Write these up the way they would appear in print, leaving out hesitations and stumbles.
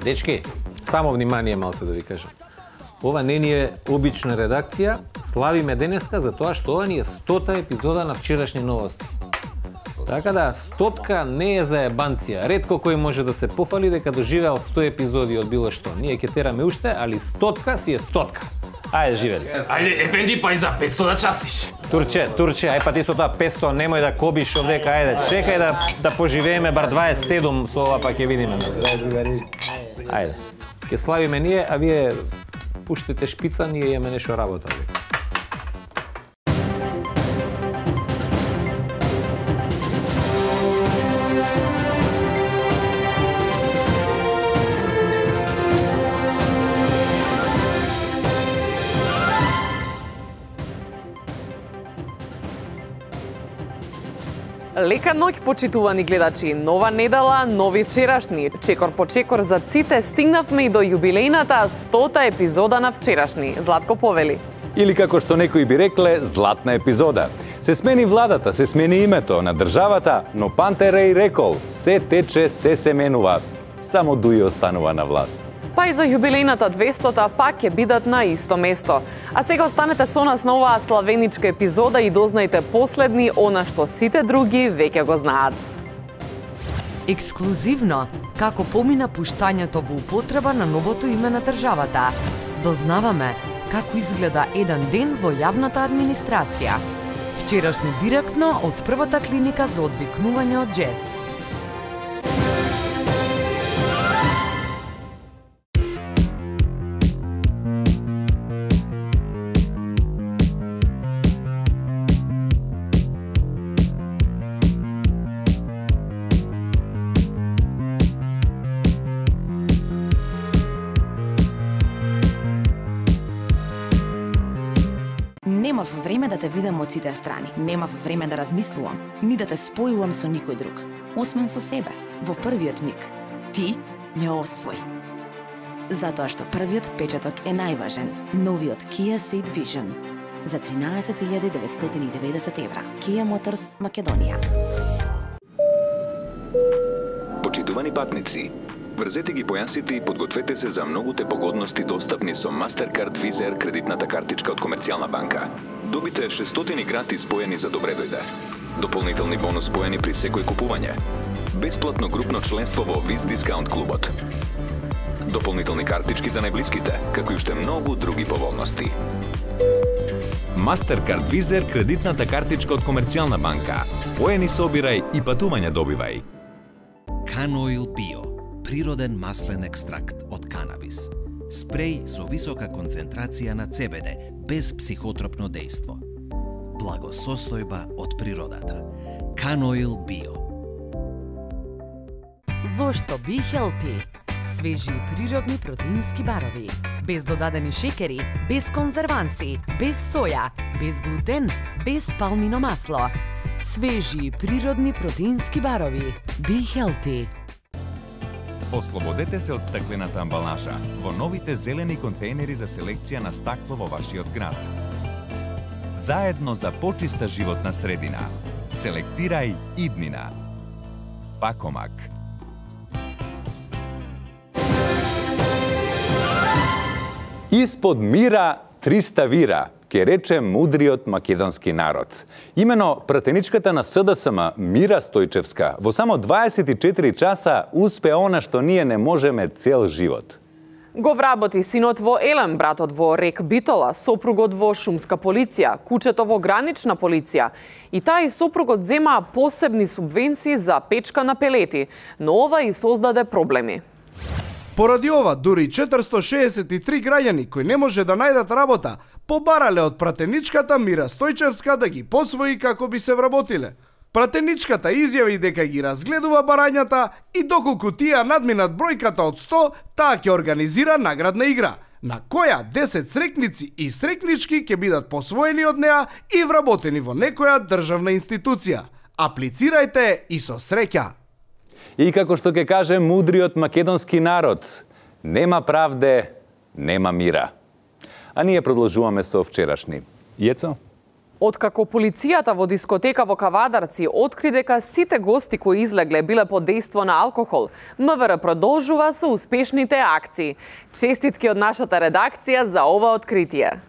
Дечки, само внимание малце да ви кажам. Ова не ни е обична редакција, славиме денеска за тоа што ова ни е 100-та епизода на вчерашни новости. Така да, 100-ка не е за ебанција. Ретко кој може да се пофали дека доживеал 100 епизоди од било што. Ние ќе тераме уште, али 100-ка си е 100-ка. Ајде, живели. Ајде, епенди, па и за 500 да частиш. Турче, ај па ти со тоа 500 немој да кобиш овдека, ајде, чекај да поживееме бар 27 со ова, па ќе видиме. Ајде, ќе славиме ние, а вие пуштете шпица, ние имаме нешто работа. Лека ноќ, почитувани гледачи. Нова недела, нови вчерашни. Чекор по чекор за ците стигнавме и до јубилејната 100-та епизода на вчерашни. Златко повели. Или како што некои би рекле, златна епизода. Се смени владата, се смени името на државата, но Пантереј рекол, се тече, се менува. Само Дуи останува на власт. Па и за јубилејната 200-та пак ќе бидат на исто место. А сега останете со нас на оваа славеничка епизода и дознајте последни она што сите други веќе го знаат. Ексклузивно, како помина пуштањето во употреба на новото име на државата. Дознаваме како изгледа еден ден во јавната администрација. Вчерашно директно од првата клиника за одвикнување од џез. Немав време да те видам од сите страни. Немав време да размислувам, ни да те спојувам со никој друг. Освен со себе, во првиот миг. Ти ме освои. Затоа што првиот печаток е најважен. Новиот Kia Ceed Vision. За 13.990 евра. Kia Motors, Македонија. Почитувани патници, врзете ги појасите и подгответе се за многуте погодности достапни со Mastercard Visa Air кредитната картичка од Комерцијална банка. Добите 600 гратис поени за добре дојде. Дополнителни бонус поени при секој купување. Бесплатно групно членство во Viz Discount клубот. Дополнителни картички за најблиските, како и уште многу други поволности. Mastercard Visa Air кредитната картичка од Комерцијална банка. Поени собирај и патување добивај. Canoil Bio. Природен маслен екстракт од канабис. Спреј со висока концентрација на CBD, без психотропно дејство. Благосостојба од природата. Canoil Bio. Зошто Be Healthy? Свежи и природни протеински барови. Без додадени шекери, без конзерванси, без соја, без глутен, без палмино масло. Свежи и природни протеински барови. Be Healthy. Ослободете се од стаклената амбалажа во новите зелени контејнери за селекција на стакло во вашиот град. Заедно за почиста животна средина. Селектирај иднина. Пакомак. Испод мира 300 вира, ке рече мудриот македонски народ. Имено пратеничката на СДСМ Мира Стојчевска во само 24 часа успе она што ние не можеме цел живот. Го вработи синот во Елем, братот во Рек Битола, сопругот во Шумска полиција, кучето во Гранична полиција. И тај сопругот зема посебни субвенции за печка на пелети, но ова и создаде проблеми. Поради ова, дури 463 граѓани кои не може да најдат работа, побарале од пратеничката Мира Стојчевска да ги посвои како би се вработиле. Пратеничката изјави дека ги разгледува барањата и доколку тие надминат бројката од 100, таа ќе организира наградна игра, на која 10 срекници и срекнички ќе бидат посвоени од неа и вработени во некоја државна институција. Аплицирајте и со среќа! И како што ќе каже мудриот македонски народ, нема правде, нема мира. А ние продолжуваме со вчерашни. Јецо? Откако полицијата во дискотека во Кавадарци откри дека сите гости кои излегле биле под дејство на алкохол, МВР продолжува со успешните акции. Честитки од нашата редакција за ова откритие.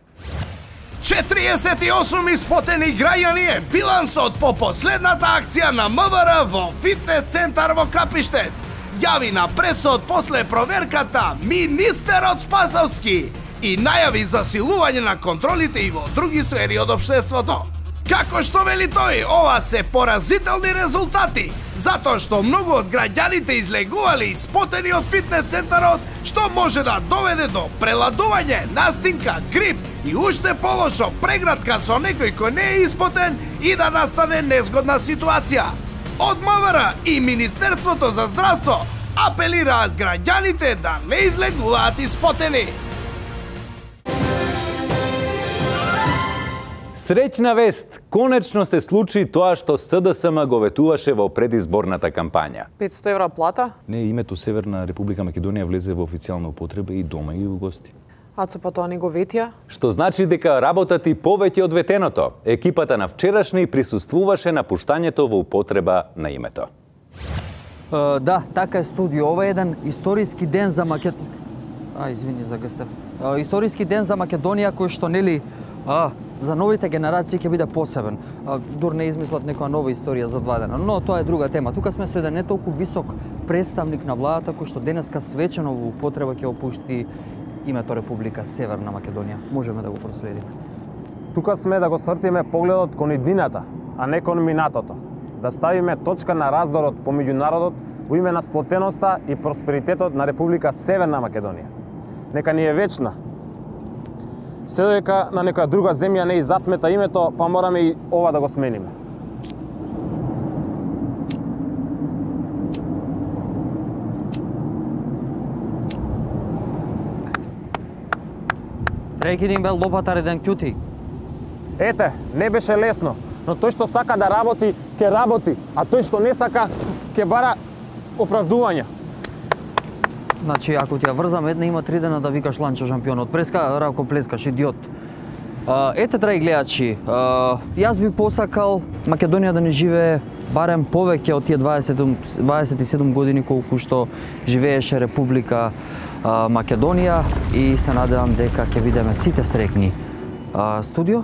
48 испотени граѓани е билансот по последната акција на МВР во фитнес центар во Капиштец. Јави на пресот после проверката министерот Спасовски и најави засилување на контролите и во други сфери од општеството. Како што вели тој, ова се поразителни резултати, затоа што многу од граѓаните излегувале испотени од фитнес центарот, што може да доведе до преладување, настинка, грип и уште полошо прегратка со некој кој не е испотен и да настане незгодна ситуација. Од МВР и Министерството за здравство апелираат граѓаните да не излегуваат испотени. Среќна вест! Конечно се случи тоа што СДСМ го ветуваше во предизборната кампања. 500 евра плата? Не, името Северна Република Македонија влезе во официјална употреба и дома и у гости. Ацо, па тоа не го ветија? Што значи дека работат и повеќе од ветеното. Екипата на вчерашни присуствуваше на пуштањето во употреба на името. Да, така е, студио. Ова е еден историски ден за извини за гстев. Историски ден за Македонија кој што нели за новите генерации ќе биде посебен. Дур не измислат некоја нова историја за 2 дена, но тоа е друга тема. Тука сме со еден не толку висок представник на владата кој што денеска свечено во употреба ќе опушти името Република Северна Македонија. Можеме да го проследиме. Тука сме да го свртиме погледот кон иднината, а не кон минатото. Да ставиме точка на раздорот помеѓу народот во име на сплотеноста и просперитетот на Република Северна Македонија. Нека ни е вечна. Се додека на некоја друга земја не и засмета името, па мораме и ова да го смениме. Рекидин бел лопата реден кјути. Ете, не беше лесно, но тој што сака да работи, ќе работи, а тој што не сака, ќе бара оправдувања. Значи, ако ти ја врзам една, има 3 дена да викаш ланча шампионот. Преска, Равко плескаш, идиот. Ете, драги гледачи, јас би посакал Македонија да не живее барем повеќе од тие 27 години колку што живееше Република Македонија и се надевам дека ќе бидеме сите среќни. Студио?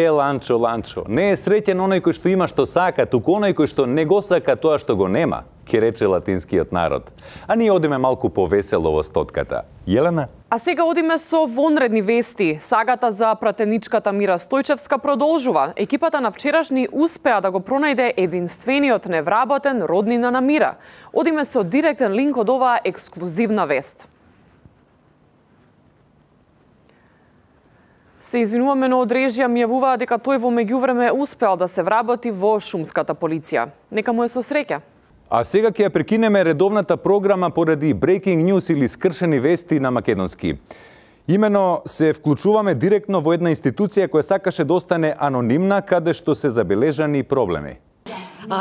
Ланчо, не е среќен оној кој што има што сака, туку оној кој што не го сака тоа што го нема, ке рече латинскиот народ. А ние одиме малку повесело во стотката. Јелена? А сега одиме со вонредни вести. Сагата за пратеничката Мира Стојчевска продолжува. Екипата на вчерашни успеа да го пронајде единствениот невработен роднина на Мира. Одиме со директен линк од оваа ексклузивна вест. Се извинуваме, но од режија ми јавуваа дека тој во меѓувреме успеал да се вработи во шумската полиција. Нека му е со среќа. А сега ќе ја прекинеме редовната програма поради breaking news или скршени вести на македонски. Имено се вклучуваме директно во една институција која сакаше да остане анонимна, каде што се забележани проблеми.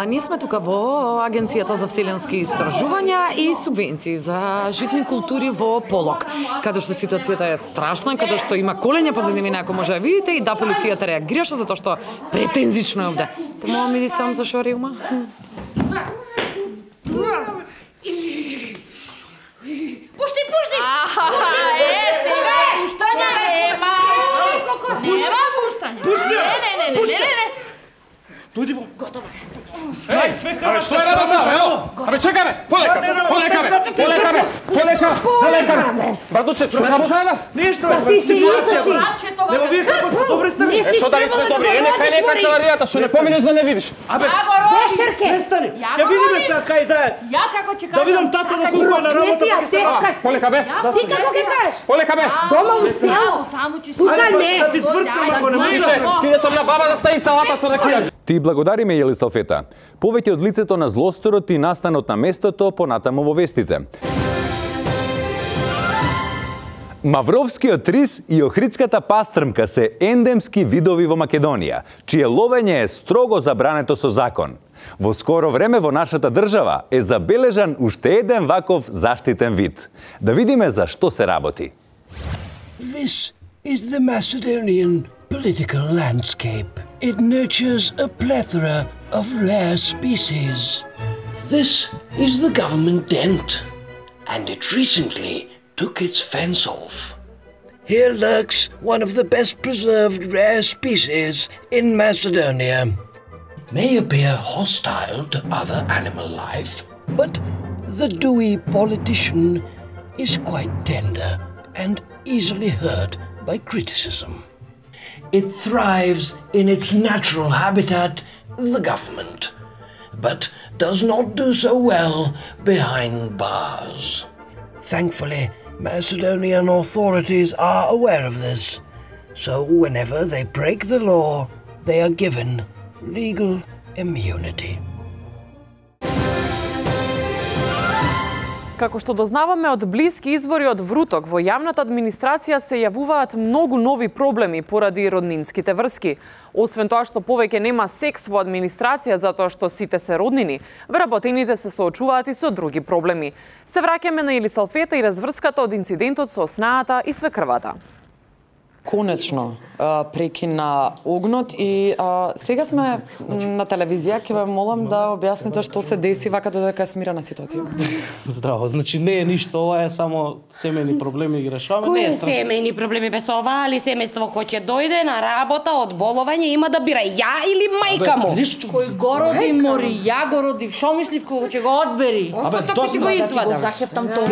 Ние сме тука во Агенцијата за вселенски истражувања и субвенции за житни култури во Полок, каде што ситуацијата е страшна, каде што има колење позаднивина, ако може да видите, и да полицијата реагираше затоа што претензично е овде. Те мога ми сам за шориума? Пушти! Сега пуштање нема! Нема пуштање! Не! Дојди во. Готово. Абе, што е работа, бе? Абе, чекај, бе! Полека! За лекар! Братуче, што е работа, бе? Ништо, бе, ситуација. Нема вие како сте добри сте ми? Што дали сме добри? Нека канцеларијата, што не поминеш да не видиш. Абе, престани. Ќе видиме сега кај да е. Ја како ќе кажам. Да видам тата да колку е на работа, па ќе се врати. Полека, бе. Ти како ќе кажеш? Полека, бе. Дома у село. Тука не. Да ти цврцам ако не можеш. Ти сам на баба да стави салата со ракија. Ти благодариме, Јелисалфета. Повеќе од лицето на злосторот и настанот на местото понатаму во вестите. Мавровскиот рис и охридската пастрмка се ендемски видови во Македонија, чие ловење е строго забрането со закон. Во скоро време во нашата држава е забележан уште еден ваков заштитен вид. Да видиме за што се работи. This is the Macedonian political landscape. It nurtures a plethora of rare species. This is the government tent, and it recently took its fence off. Here lurks one of the best preserved rare species in Macedonia. May appear hostile to other animal life, but the dewy politician is quite tender and easily hurt by criticism. It thrives in its natural habitat, the government, but does not do so well behind bars. Thankfully, Macedonian authorities are aware of this, so whenever they break the law, they are given legal immunity. Како што дознаваме од блиски извори од Вруток, во јавната администрација се јавуваат многу нови проблеми поради роднинските врски. Освен тоа што повеќе нема секс во администрација затоа што сите се роднини, вработените се соочуваат и со други проблеми. Се враќаме на Елисалфета и разврската од инцидентот со снаата и свекрвата. Конечно прекина огнот и сега сме на телевизија, ќе ве молам да објасните што се деси вака додека е смирена ситуација. Здраво, значи не е ништо, ова е само семејни проблеми ги решаваме. Кои семејни проблеми без ова, али семејство кој ќе дојде на работа од боловање има да бира ја или мајка му? Кој го роди мори, ја го родив, шо мислив кој ќе го одбери? Тоа ќе го извадам. Захептам тоа.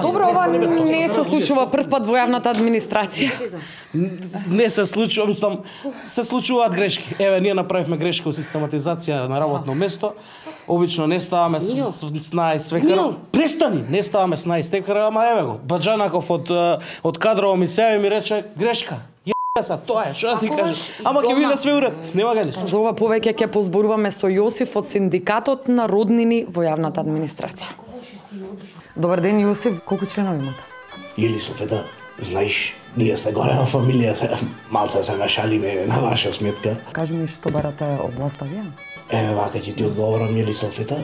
Добро, ова не се случува прв пат во јавната администрација. Не се случува, мислам, се случуваат грешки. Еве, ние направивме грешка во систематизација на работно место. Обично не ставаме сна и свекар. Престани, не ставаме сна и свекар, ама еве го. Баџанаков од кадрово ми се јави ми рече грешка. Са, тоа е, што да ти кажам. Ама ќе биде све уред, нема га ништо. За ова повеќе ќе позборуваме со Јосиф од синдикатот на роднини во јавната администрација. Добар ден, Јосиф, колку членови имате? Елисалфета, знаеш, ние сте голема фамилија, малце се нашалиме на ваша сметка. Кажи ми што барате од власта вие? Еве вака ќе ти одговорам, Елисалфета.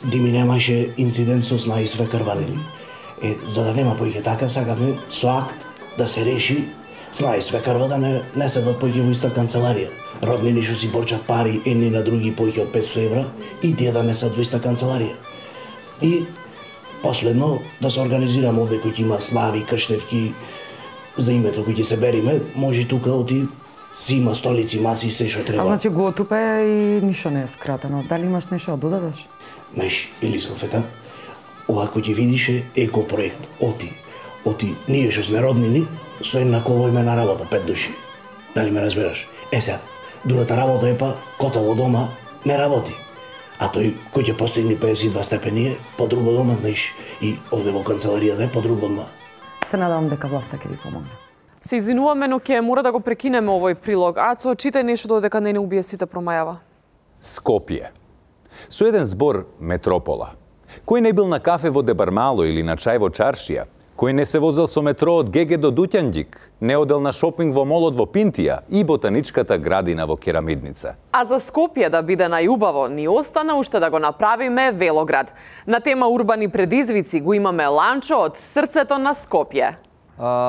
Дими немаше инцидент со сна и свекрванели. За да нема поиќе така, сакаме со акт да се реши сна и свекрва да не седат поиќе во иста канцеларија. Роднини што си борчат пари едни на други поиќе од 500 евра и тие да не седат во иста канцеларија. И последно да се организираме овде кој има слави, крштевки, за името кој ќе се бериме, може тука оти си има столици, маси и се што треба. Значи го отупе и ништо не е скратено. Дали имаш нешто да додадеш? Знаеш, Елисалфета, ова кој ќе видиш е екопроект. Оти, ние што сме роднини, со една коло име на работа, 5 души. Дали ме разбираш? Сега, другата работа е па, кота во дома не работи. А тој кој ќе постигне 52 степени е по друго дома, знаеш, и овде во канцеларијата е по друго дома. Се надевам дека власта ќе ви помогне. Се извинуваме, но ќе мора да го прекинеме овој прилог. Ацо, читај нешто додека не убие сите промајава. Скопје. Со еден збор метропола. Кој не бил на кафе во Дебармало или на чај во Чаршија? Кој не се возел со метро од ГГ до Дуќанџик? Не одел на шопинг во молот во Пинтија и ботаничката градина во Керамидница? А за Скопје да биде најубаво, ни остана уште да го направиме велоград. На тема урбани предизвици го имаме ланчо од срцето на Скопје.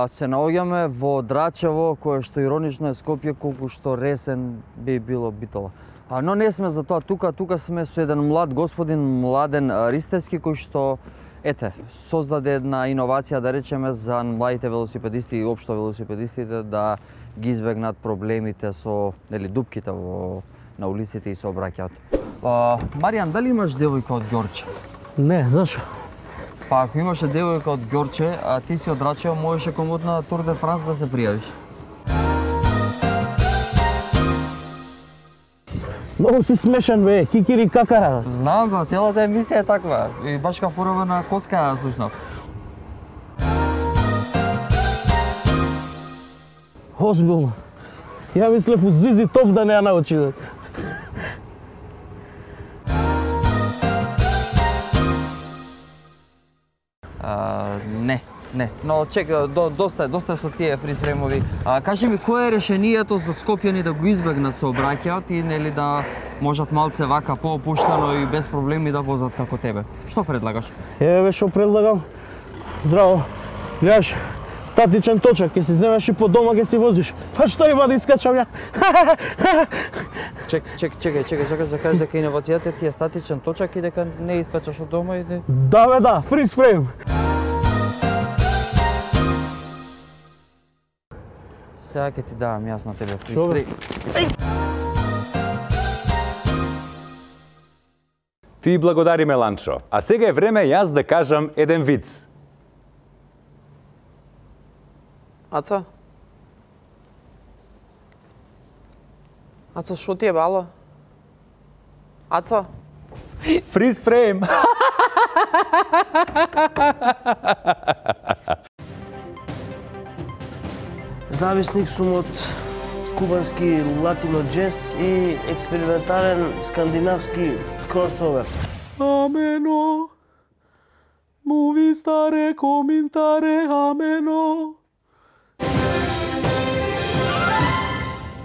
Се наоѓаме во Драчево, кое што иронично е Скопје, колку што ресен би било Битола. Но не сме за тоа тука сме со еден млад господин Младен Ристевски, кој што создаде една иновација, да речеме, за младите велосипедисти и општо велосипедистите да ги избегнат проблемите со дупките на улиците и сообраќајот. Маријан, дали имаш девојка од Ѓорче? Не, зашо? Па ако имаше девојка од Ѓорче, а ти си од Драчево, можеше комот на Тур де Франс да се пријавиш. Многу си смешан, бе, кикири какара. Знам, ба, целата емисија е таква. И баш ка фурова на коцка ја слушнав. Озбилно. Ја мислев од Зизи Топ да не ја научи. Не. Но чека, доста со тие фризфреймови. Кажи ми, кое е решението за скопјани да го избегнат сообраќајот и нели да можат малце вака поопуштено и без проблеми да возат како тебе? Што предлагаш? Еве што предлагам. Здраво. Гледаш, Статичен точак, ќе си земеш и по дома ќе си возиш. Па што има да искачам ја? Чекај, за кажеш дека иновацијата ти е статичен точак и дека не искачаш од дома и Да бе, да, фриз фрейм. Сега ќе ти давам јас на тебе фриз фрейм. Ти благодариме, Ланчо. А сега е време јас да кажам еден виц. Ацо? Ацо, шо ти е бало? Ацо? Фриз фрейм. Зависник сум од кубански латино джез и експериментален скандинавски кросовер. Амено. Муви старе коментаре, амено.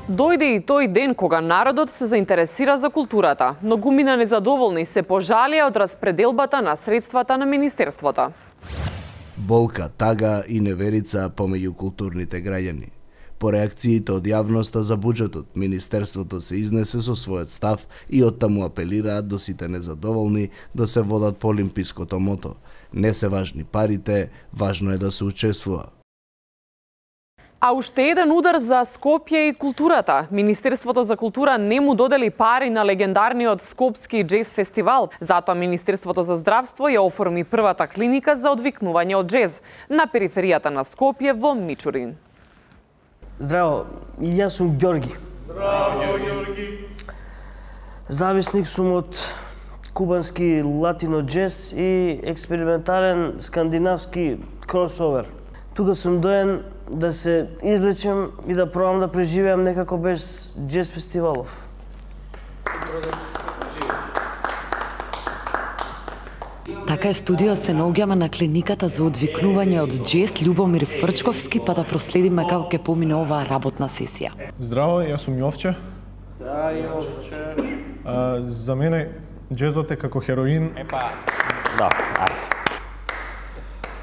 Дојде и тој ден кога народот се заинтересира за културата, но гумина незадоволни се пожалија од распределбата на средствата на Министерството. Болка, тага и неверица помеѓу културните граѓани. По реакциите од јавноста за буџетот, Министерството се изнесе со својот став и оттаму апелираат до сите незадоволни да се водат по олимпиското мото. Не се важни парите, важно е да се учествува. А уште еден удар за Скопје и културата. Министерството за култура не му додели пари на легендарниот Скопски джез фестивал. Затоа Министерството за здравство ја оформи првата клиника за одвикнување од джез на периферијата на Скопје во Мичурин. Здраво, јас сум Ѓорги. Здраво, Ѓорги. Зависник сум од кубански латино джез и експериментален скандинавски кросовер. Тука сум доен да се излечем и да пробам да преживеам некако без джез фестивалов. Така е студио се наоѓаме на клиниката за одвикнување од джез Љубомир Фрчковски, па да проследиме како ќе помине оваа работна сесија. Здраво, јас сум Јовче. Здраво, Јовче. За мене джезот е како хероин. Да.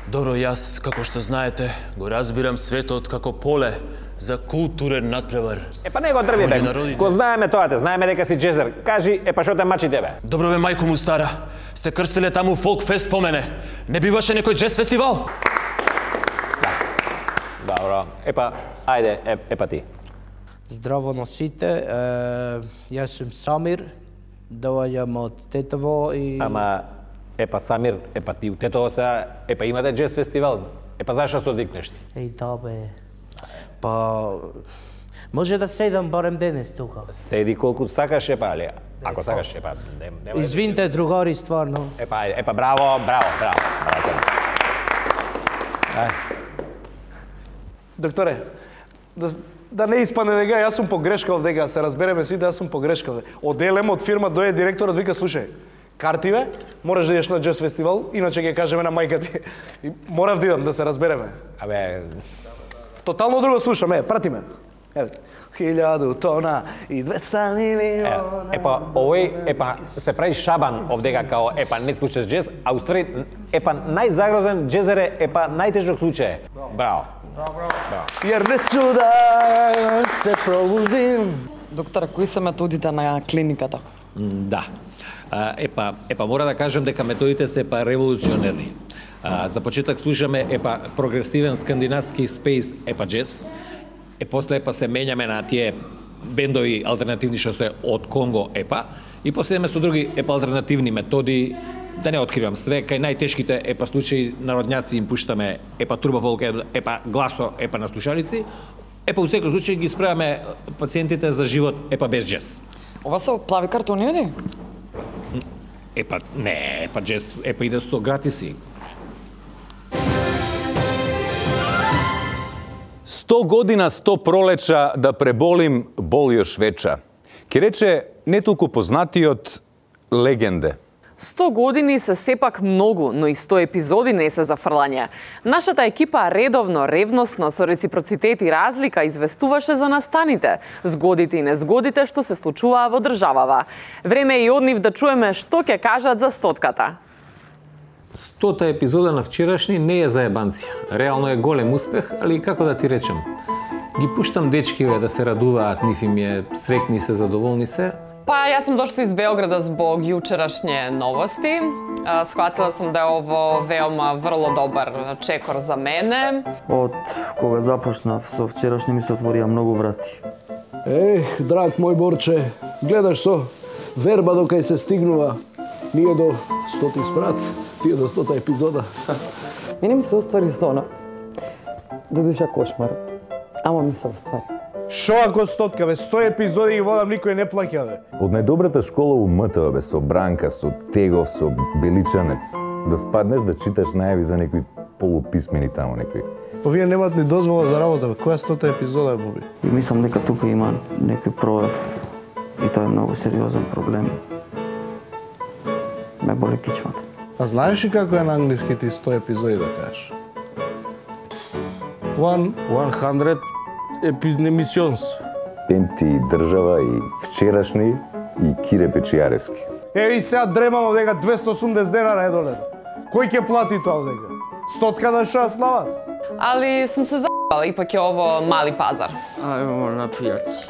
Добро, јас, како што знаете, го разбирам светот како поле за културен надпревар. Епа не го дрви, бе. Го знаеме тоа, знаеме дека си джезер. Кажи, епа што те мачи тебе? Добро, бе, мајко му стара. Сте крстиле таму фолк фест по мене. Не биваше некој джез фестивал? Добро. Епа, ајде, епа ти. Здраво на сите. Јас сум Самир. Доаѓам од Тетово и... Ама, епа Самир, епа ти у Тетово сега, епа имате джез фестивал. Епа зашто се одвикнеш ти? Еј, да бе. Па... Може да седам барем денес тука. Седи колку сакаш, епа, али ако сакаш, епа... Извинте, другари, стварно. Епа, ајде, епа, браво. Докторе, да не испадне дека јас сум погрешкав, дека се разбереме сите, јас сум погрешкав. Од Елем, од фирма, дојде директорот, вика, слушај, картиве, мораш да идеш на джез фестивал, иначе ќе кажеме на мајка ти. И морав да идам, да се разбереме. Абе... Тотално друго слушам, прати ме. 1000 тона и 200 милиона. Епа, овој, епа, се прави шабан овдека као, епа, не слушаш джез, а уствари, епа, најзагрозен джезер е, епа, најтежок случај. Браво. Јер не чуда се пробудим. Доктор, кои се методите на клиниката? Да. Епа, мора да кажем дека методите се револуционерни. За почеток слушаме прогресивен скандинавски спейс джез. После се менјаме на тие бендови алтернативни што се од Конго и последаме со други алтернативни методи. Да не откривам све, кај најтешките случаи народњаци им пуштаме турбоволк, гласо на слушалици. У секој случај ги спремаме пациентите за живот без джез. Ова се плави картони, или? Не, джез иде со гратиси. 100 година, 100 пролеча да преболим, бол још веча. Ке рече не толку познатиот легенде. 100 години се сепак многу, но и 100 епизоди не се за фрлање. Нашата екипа редовно, ревносно, со реципроцитет и разлика известуваше за настаните, згодите и незгодите што се случуваа во државава. Време е и од нив да чуеме што ќе кажат за стотката. 100-та епизода на вчерашни не е заебанција. Реално е голем успех, али како да ти речам, ги пуштам дечкиве да се радуваат, нив им е срекни се, задоволни се. Па, јас сум дошла из Београда због јучерашње новости. Схватила сум да е ово веома врло добар чекор за мене. Од кога започнав со вчерашни ми се отворија многу врати. Ех, драг мој Борче, гледаш со верба докај се стигнува. Ние до 100-ти спрат, тие до 100-та епизода. Мене ми се оствари сона. Додуша кошмарот. Ама ми се оствари. Шо ако 100-ка, бе? 100 епизоди ги водам, никој не плаќа, бе. Од најдобрата школа у МТВ, бе, со Бранка, со Тегов, со Беличанец, да спаднеш да читаш најави за некои полуписмени таму некои. Па вие немат ни дозвола за работа, бе. Која 100-та епизода е, Боби? И мислам дека тука има некој прояв и тоа е многу сериозен проблем. Ме боли кичмата. А знаеш ли како е на англиски ти 100 епизоди да кажеш? 100 emissions. Пемти и држава и вчерашни и Кире Печијаревски. Еви сега дремам дека 280 денара е доле. Кој ќе плати тоа дека? 100-ка да шо слават? Али сум се за***ала, ипак е ово мали пазар. Ајмо на пијац.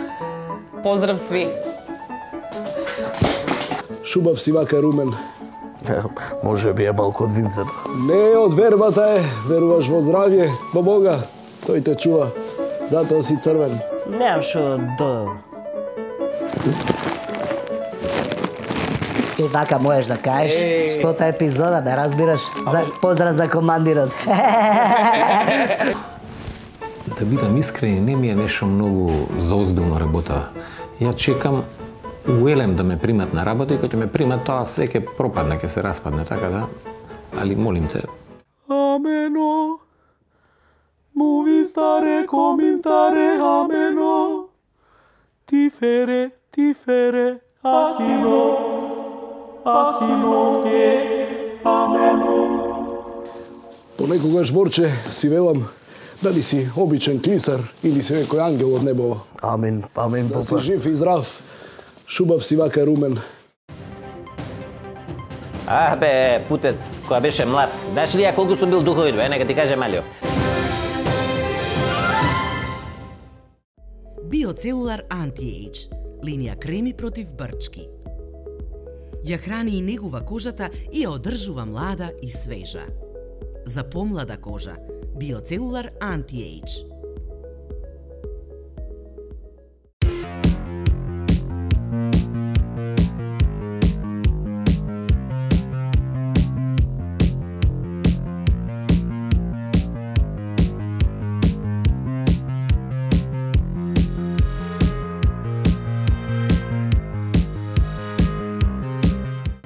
Поздрав сви. Шубав си вака румен. Може би е малку од винцето. Не, од вербата е. Веруваш во здравје, во Бога. Тој те чува. Затоа си црвен. Немам шо да додам. И вака можеш да кажеш 100-та епизода, да разбираш. Поздрав за командирот. Да бидам искрен, не ми е нешто многу заозбилно работа. Ја чекам Уелем да ме примат на работа и кога ќе ме примат, тоа све ќе пропадне, ќе се распадне, така да. Али молим те. Амено. Мови старе коментаре, амено. Тифере, асино амено. Понекогаш, Борче, си велам дали си обичен клисар или си некој ангел од небо. Амин, амин, да си жив и здрав. Шубав си вака румен. Бе, путец, која беше млад. Знаеш ли ја колку сум бил духовит, бе, нека ти кажем, Алио. Биоцелулар Anti-Age, линија креми против брчки. Ја храни и негува кожата и ја одржува млада и свежа. За помлада кожа, Биоцелулар Anti-Age.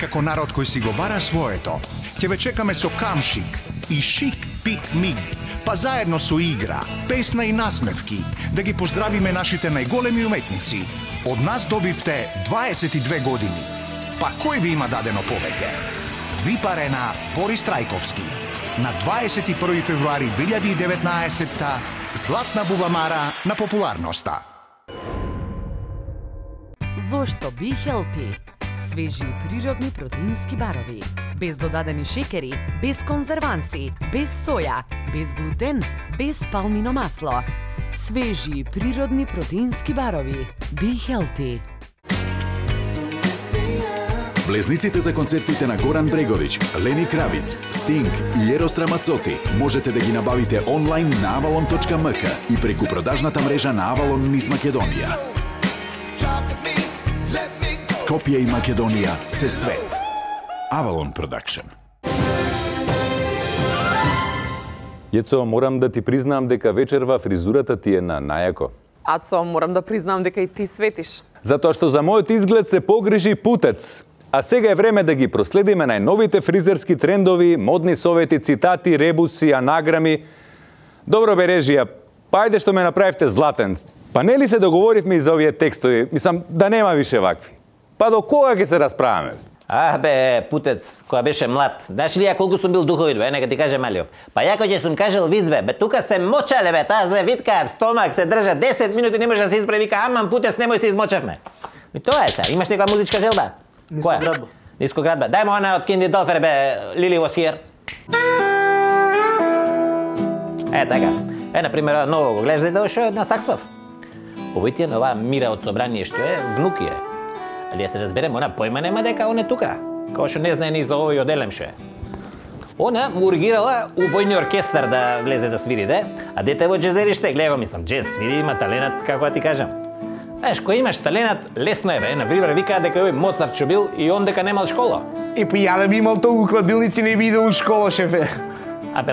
Како народ кој си го бара своето, ќе ве чекаме со Камшик и Шик Пик Миг, па заедно со игра, песна и насмевки, да ги поздравиме нашите најголеми уметници. Од нас добивте 22 години. Па кој ви има дадено повеќе? Вип Арена Борис Трајковски. На 21 февруари 2019-та, златна бубамара на популарноста. Зошто би хелти? Свежи и природни протеински барови. Без додадени шекери, без конзерванси, без соја, без глутен, без палмино масло. Свежи и природни протеински барови. Be healthy. Влезниците за концертите на Горан Бреговиќ, Лени Кравиц, Стинг и Ерос Рамацоти можете да ги набавите онлайн на avalon.mk и преку продажната мрежа на Avalon низ Македонија. Скопје и Македонија се свет. Avalon Production. Јецо, морам да ти признам дека вечерва фризурата ти е на најако. Ацо, морам да признам дека и ти светиш. Затоа што за мојот изглед се погрижи Путец. А сега е време да ги проследиме најновите фризерски трендови, модни совети, цитати, ребуси, анаграми. Добро бе, режија, па ајде што ме направивте златен. Па нели се договоривме и за овие текстови? Мислам, да нема више вакви. Па до кога ќе се расправаме? Бе, путец, која беше млад. Знаеш ли ја колку сум бил духовит, бе, нека ти кажем, Алио. Па ја кој ќе сум кажал виц, бе, тука се мочале, бе, таа за витка, стомак се држа 10 минути, не може да се исправи, вика, аман, путец, немој се измочавме. И тоа е сега, имаш некоја музичка желба? Која? Нискоградба. Дај му она од Кинди Долфер, бе, Лили was here. Така. Например, ново го гледаш дете што е на Саксов. Овој ти е нова Мира од собрание што е внуки е. Али ја се разберем, она појма нема дека он е тука. Као што не знае ни за овој од што е. Она му ургирала у војни оркестар да влезе да свири, а дете во джезериште, гледа го, мислам, джез свири, има таленат, како да ти кажам. Знаеш, кој имаш таленат, лесно е, например, викаат дека овој Моцарт што бил и он дека немал школа. И па ја да би имал толку кладилници не би идел у школа, шефе.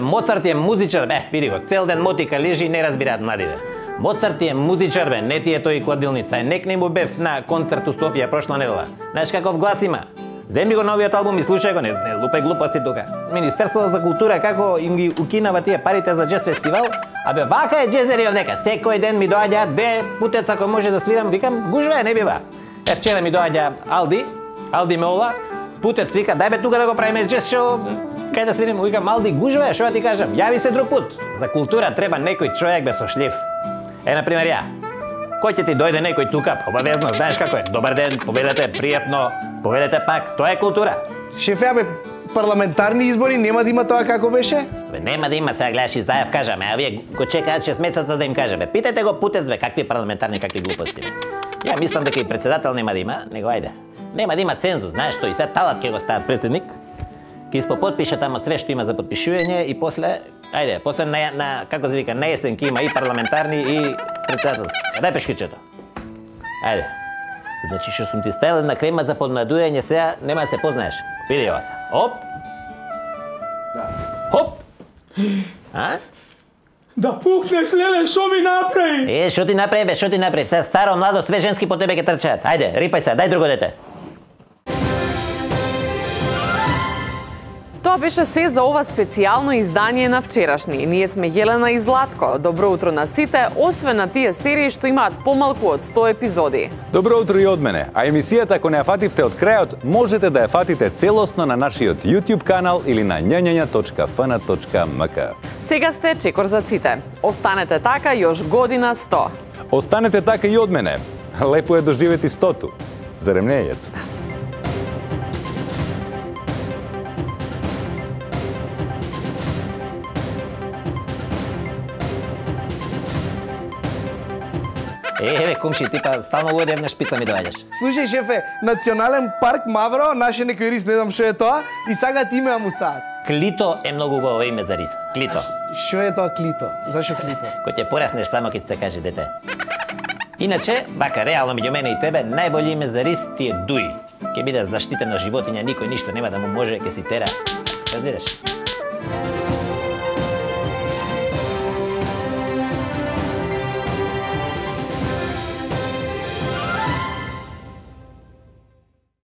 Моцарт е музичар, види го, цел ден мотика лежи и не разбираат младите. Моцарт е музичар, не ти е тој кладилница. Некне му бев на концерт у Софија прошла недела. Знаеш каков глас има? Земи го новиот албум и слушај го, не лупај глупости тука. Министерството за култура како им ги укинава тие парите за джез фестивал, вака е джезери овдека. Секој ден ми доаѓа, путец ако може да свирам, викам, гужве, не бива. Вчера ми доаѓа Алди Меола, путец вика, дај тука да го правиме джез шоу, кај да свирим, викам, Алди, гужве, што да ти кажам, јави се друг пут. За култура треба некој човек со шлив. Например, ја. Кој ќе ти дојде некој тука, обавезно, знаеш како е. Добар ден, поведете, пријатно, поведете пак, тоа е култура. Шефе, парламентарни избори нема да има тоа како беше? Нема да има, сега гледаш и Заев кажаме, а вие го чекаат 6 месеца да им кажеме. Питајте го путец, какви парламентарни, какви глупости. Ја мислам дека и председател нема да има, него ајде. Нема да има цензус, знаеш што, и сега Талат ќе го стават председник, ќе испопотпише тамо све што има за подпишување и после, после на како се вика, на есен ќе има и парламентарни и председателски. Дај пешкичето. Ајде. Значи што сум ти ставил на крема за подмладување сега, нема да се познаеш. Види ова се. Оп. Хоп. Да пукнеш, леле, шо ми направи? Шо ти направи, шо ти направи? Сега старо, младо, све женски по тебе ќе трчаат. Ајде, рипај се, дај друго дете. Тоа беше се за ова специјално издание на вчерашни. Ние сме Јелена и Златко. Добро утро на сите, освен на тие серии што имаат помалку од 100 епизоди. Добро утро и од мене. А емисијата, ако не ја фативте од крајот, можете да ја фатите целосно на нашиот YouTube канал или на njanjanja.fn.mk. Сега сте чекор за ците. Останете така још година 100. Останете така и од мене. Лепо е доживети 100-ту. Зарем не е, Јецо? Кумши, ти па стално води една шпица ми доаѓаш. Слушај, шефе, Национален парк Мавро, наше некој рис, не знам што е тоа, и сакаат име да му стават. Клито е многу убаво име за рис. Клито. Што е тоа Клито? Зашо Клито? Кој ќе пораснеш само ќе ти се каже дете. Иначе, вака реално меѓу мене и тебе, најбољи име за рис ти е Дуи. Ќе биде заштитена животиња, никој ништо нема да му може, ќе си тера. Разбираш?